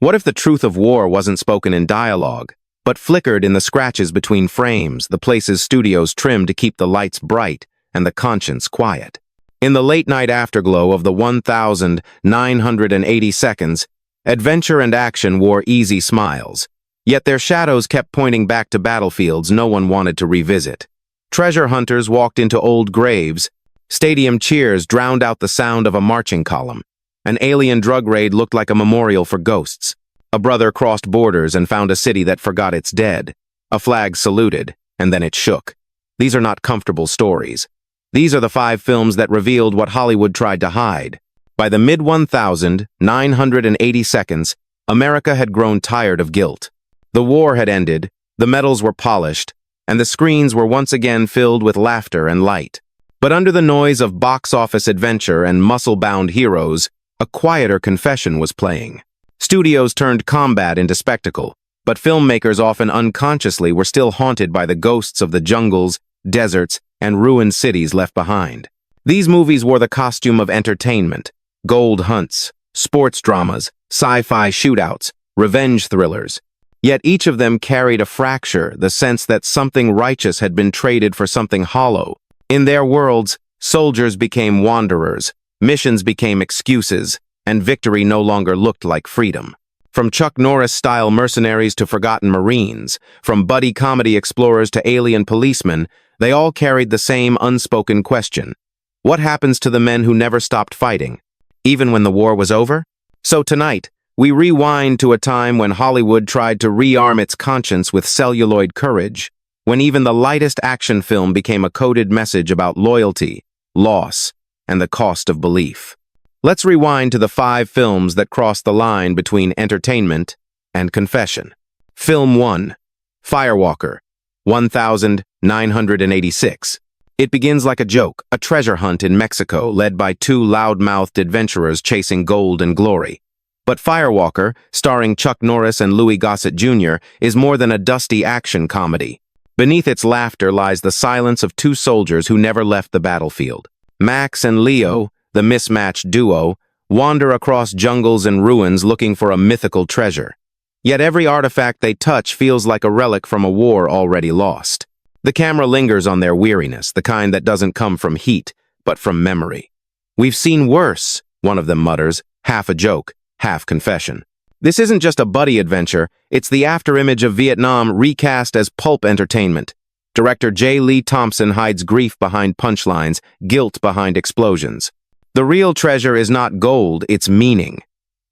What if the truth of war wasn't spoken in dialogue, but flickered in the scratches between frames, the places studios trimmed to keep the lights bright and the conscience quiet? In the late-night afterglow of the 1,980 seconds, adventure and action wore easy smiles, yet their shadows kept pointing back to battlefields no one wanted to revisit. Treasure hunters walked into old graves, stadium cheers drowned out the sound of a marching column. An alien drug raid looked like a memorial for ghosts. A brother crossed borders and found a city that forgot its dead. A flag saluted, and then it shook. These are not comfortable stories. These are the 5 films that revealed what Hollywood tried to hide. By the mid-1,980 seconds, America had grown tired of guilt. The war had ended, the medals were polished, and the screens were once again filled with laughter and light. But under the noise of box office adventure and muscle-bound heroes, a quieter confession was playing. Studios turned combat into spectacle, but filmmakers often unconsciously were still haunted by the ghosts of the jungles, deserts, and ruined cities left behind. These movies wore the costume of entertainment: gold hunts, sports dramas, sci-fi shootouts, revenge thrillers. Yet each of them carried a fracture, the sense that something righteous had been traded for something hollow. In their worlds, soldiers became wanderers, missions became excuses, and victory no longer looked like freedom. From Chuck Norris-style mercenaries to forgotten Marines, from buddy comedy explorers to alien policemen, they all carried the same unspoken question: what happens to the men who never stopped fighting, even when the war was over? So tonight, we rewind to a time when Hollywood tried to rearm its conscience with celluloid courage, when even the lightest action film became a coded message about loyalty, loss, and the cost of belief. Let's rewind to the 5 films that crossed the line between entertainment and confession. Film 1, Firewalker, 1986. It begins like a joke, a treasure hunt in Mexico led by 2 loud-mouthed adventurers chasing gold and glory. But Firewalker, starring Chuck Norris and Louis Gossett Jr., is more than a dusty action comedy. Beneath its laughter lies the silence of 2 soldiers who never left the battlefield. Max and Leo, the mismatched duo, wander across jungles and ruins looking for a mythical treasure. Yet every artifact they touch feels like a relic from a war already lost. The camera lingers on their weariness, the kind that doesn't come from heat, but from memory. "We've seen worse," one of them mutters, half a joke, half confession. This isn't just a buddy adventure, it's the afterimage of Vietnam recast as pulp entertainment. Director J. Lee Thompson hides grief behind punchlines, guilt behind explosions. The real treasure is not gold, it's meaning.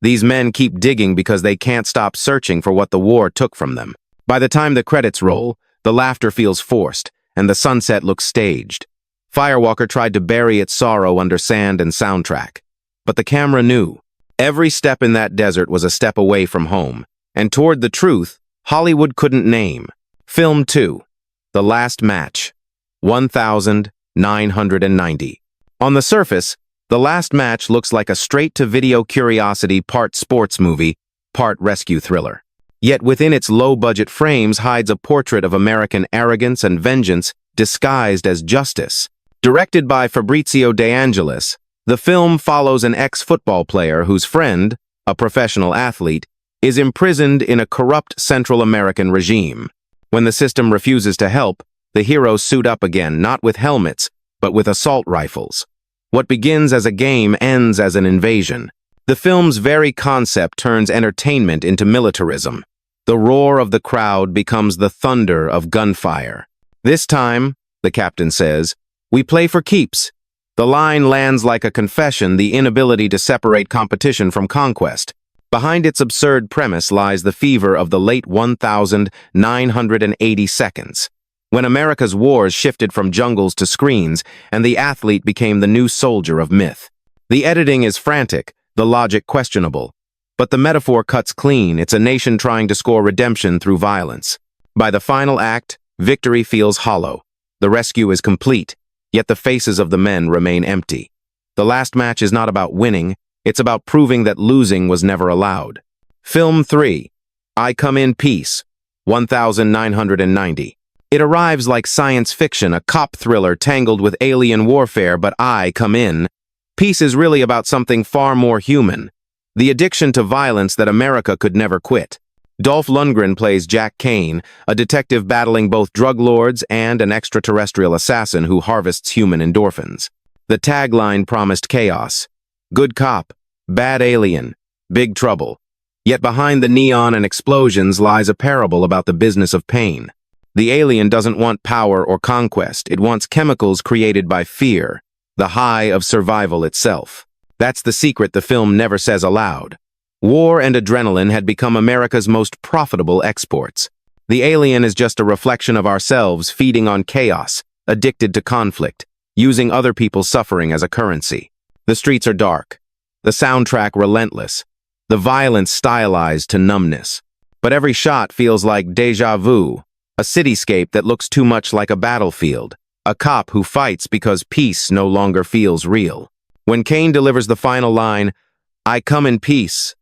These men keep digging because they can't stop searching for what the war took from them. By the time the credits roll, the laughter feels forced, and the sunset looks staged. Firewalker tried to bury its sorrow under sand and soundtrack. But the camera knew. Every step in that desert was a step away from home, and toward the truth Hollywood couldn't name. Film 2, The Last Match, 1990. On the surface, The Last Match looks like a straight-to-video curiosity, part sports movie, part rescue thriller. Yet within its low-budget frames hides a portrait of American arrogance and vengeance disguised as justice. Directed by Fabrizio De Angelis, the film follows an ex-football player whose friend, a professional athlete, is imprisoned in a corrupt Central American regime. When the system refuses to help, the heroes suit up again, not with helmets, but with assault rifles. What begins as a game ends as an invasion. The film's very concept turns entertainment into militarism. The roar of the crowd becomes the thunder of gunfire. "This time," the captain says, "we play for keeps." The line lands like a confession, the inability to separate competition from conquest. Behind its absurd premise lies the fever of the late 1980 seconds, when America's wars shifted from jungles to screens and the athlete became the new soldier of myth. The editing is frantic, the logic questionable. But the metaphor cuts clean. It's a nation trying to score redemption through violence. By the final act, victory feels hollow. The rescue is complete, yet the faces of the men remain empty. The last match is not about winning, it's about proving that losing was never allowed. Film 3, I Come in Peace, 1990. It arrives like science fiction, a cop thriller tangled with alien warfare, but I Come In. Peace is really about something far more human. the addiction to violence that America could never quit. Dolph Lundgren plays Jack Kane, a detective battling both drug lords and an extraterrestrial assassin who harvests human endorphins. The tagline promised chaos. Good cop, bad alien, big trouble. Yet behind the neon and explosions lies a parable about the business of pain. The alien doesn't want power or conquest. It wants chemicals created by fear, the high of survival itself. That's the secret the film never says aloud. War and adrenaline had become America's most profitable exports. The alien is just a reflection of ourselves feeding on chaos, addicted to conflict, using other people's suffering as a currency. The streets are dark, the soundtrack relentless, the violence stylized to numbness. But every shot feels like déjà vu, a cityscape that looks too much like a battlefield, a cop who fights because peace no longer feels real. When Kane delivers the final line, "I come in peace,"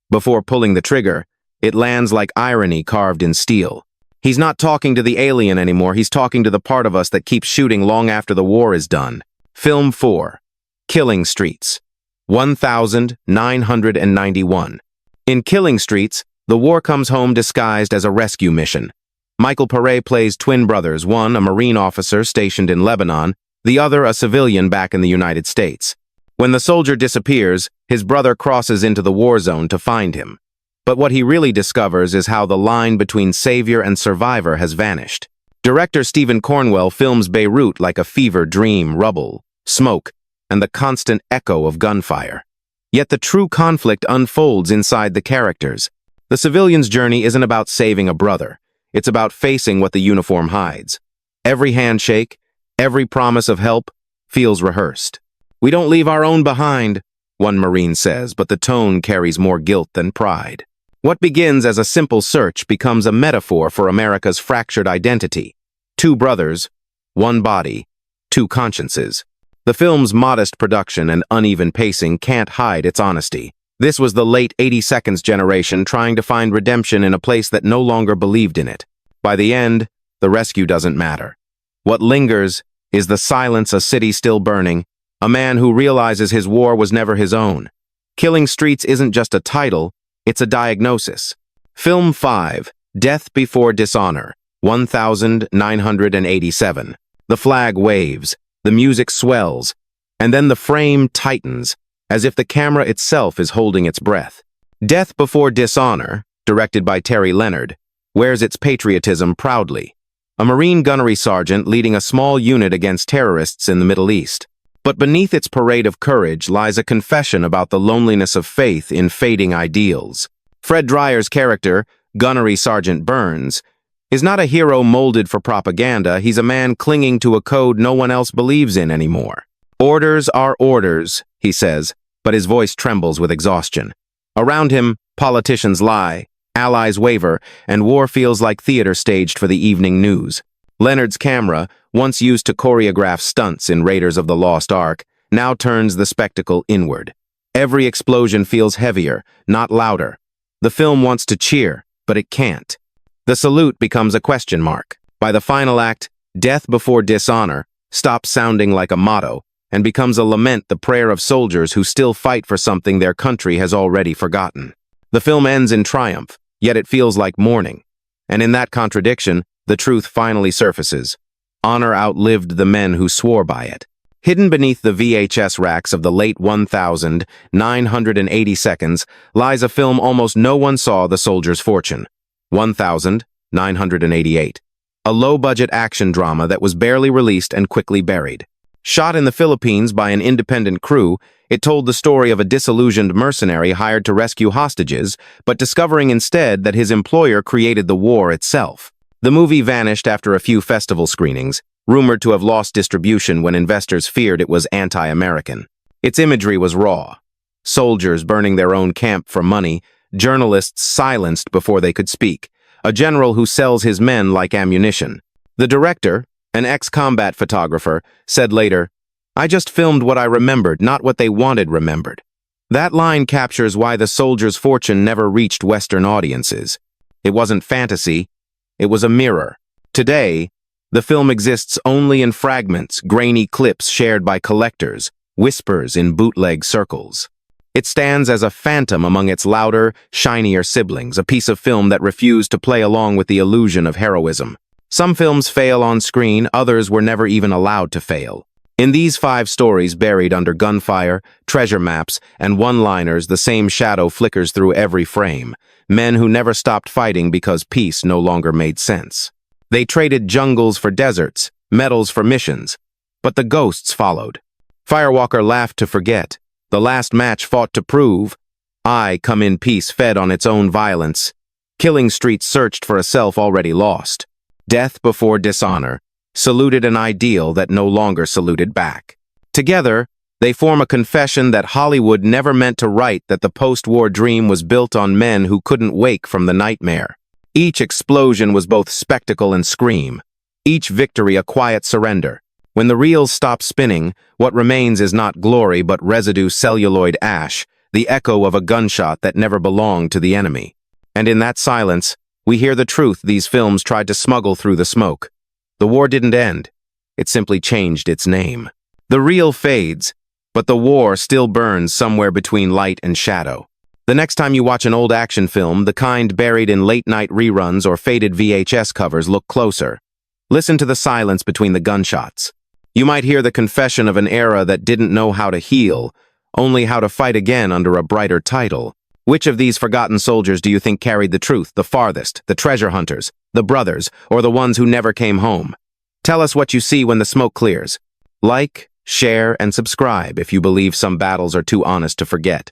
before pulling the trigger, it lands like irony carved in steel. He's not talking to the alien anymore, he's talking to the part of us that keeps shooting long after the war is done. Film 4. Killing Streets. 1991. In Killing Streets, the war comes home disguised as a rescue mission. Michael Paré plays twin brothers, one a Marine officer stationed in Lebanon, the other a civilian back in the United States. When the soldier disappears, his brother crosses into the war zone to find him. But what he really discovers is how the line between savior and survivor has vanished. Director Stephen Cornwell films Beirut like a fever dream, rubble, smoke, and the constant echo of gunfire. Yet the true conflict unfolds inside the characters. The civilian's journey isn't about saving a brother. It's about facing what the uniform hides. Every handshake, every promise of help, feels rehearsed. "We don't leave our own behind," one Marine says, but the tone carries more guilt than pride. What begins as a simple search becomes a metaphor for America's fractured identity. Two brothers, one body, two consciences. The film's modest production and uneven pacing can't hide its honesty. This was the late 80-seconds generation trying to find redemption in a place that no longer believed in it. By the end, the rescue doesn't matter. What lingers is the silence, a city still burning, a man who realizes his war was never his own. Killing Streets isn't just a title, it's a diagnosis. Film 5, Death Before Dishonor, 1987. The flag waves, the music swells, and then the frame tightens, as if the camera itself is holding its breath. Death Before Dishonor, directed by Terry Leonard, wears its patriotism proudly. A Marine gunnery sergeant leading a small unit against terrorists in the Middle East. But beneath its parade of courage lies a confession about the loneliness of faith in fading ideals. Fred Dreyer's character, Gunnery Sergeant Burns, is not a hero molded for propaganda. He's a man clinging to a code no one else believes in anymore. "Orders are orders," he says, but his voice trembles with exhaustion. Around him, politicians lie, allies waver, and war feels like theater staged for the evening news. Leonard's camera, once used to choreograph stunts in Raiders of the Lost Ark, now turns the spectacle inward. Every explosion feels heavier, not louder. The film wants to cheer, but it can't. The salute becomes a question mark. By the final act, Death Before Dishonor stops sounding like a motto and becomes a lament, the prayer of soldiers who still fight for something their country has already forgotten. The film ends in triumph, yet it feels like mourning. And in that contradiction, the truth finally surfaces. Honor outlived the men who swore by it. Hidden beneath the VHS racks of the late 1980 seconds lies a film almost no one saw, The Soldier's Fortune. 1988. A low-budget action drama that was barely released and quickly buried. Shot in the Philippines by an independent crew, it told the story of a disillusioned mercenary hired to rescue hostages, but discovering instead that his employer created the war itself. The movie vanished after a few festival screenings, rumored to have lost distribution when investors feared it was anti-American. Its imagery was raw. Soldiers burning their own camp for money, journalists silenced before they could speak, a general who sells his men like ammunition. The director, an ex-combat photographer, said later, "I just filmed what I remembered, not what they wanted remembered." That line captures why The Soldier's Fortune never reached Western audiences. It wasn't fantasy, it was a mirror. Today, the film exists only in fragments, grainy clips shared by collectors, whispers in bootleg circles. It stands as a phantom among its louder, shinier siblings, a piece of film that refused to play along with the illusion of heroism. Some films fail on screen, others were never even allowed to fail. In these 5 stories buried under gunfire, treasure maps, and one-liners, the same shadow flickers through every frame. Men who never stopped fighting because peace no longer made sense. They traded jungles for deserts, medals for missions, but the ghosts followed. Firewalker laughed to forget. The last match fought to prove. I come in peace fed on its own violence. Killing Street searched for a self already lost. Death Before Dishonor saluted an ideal that no longer saluted back. Together, they form a confession that Hollywood never meant to write that the post-war dream was built on men who couldn't wake from the nightmare. Each explosion was both spectacle and scream. Each victory a quiet surrender. When the reels stop spinning, what remains is not glory but residue celluloid ash, the echo of a gunshot that never belonged to the enemy. And in that silence, we hear the truth these films tried to smuggle through the smoke. The war didn't end. It simply changed its name. The reel fades, but the war still burns somewhere between light and shadow. The next time you watch an old action film, the kind buried in late-night reruns or faded VHS covers, look closer. Listen to the silence between the gunshots. You might hear the confession of an era that didn't know how to heal, only how to fight again under a brighter title. Which of these forgotten soldiers do you think carried the truth the farthest, the treasure hunters, the brothers, or the ones who never came home? Tell us what you see when the smoke clears. Like, share, and subscribe if you believe some battles are too honest to forget.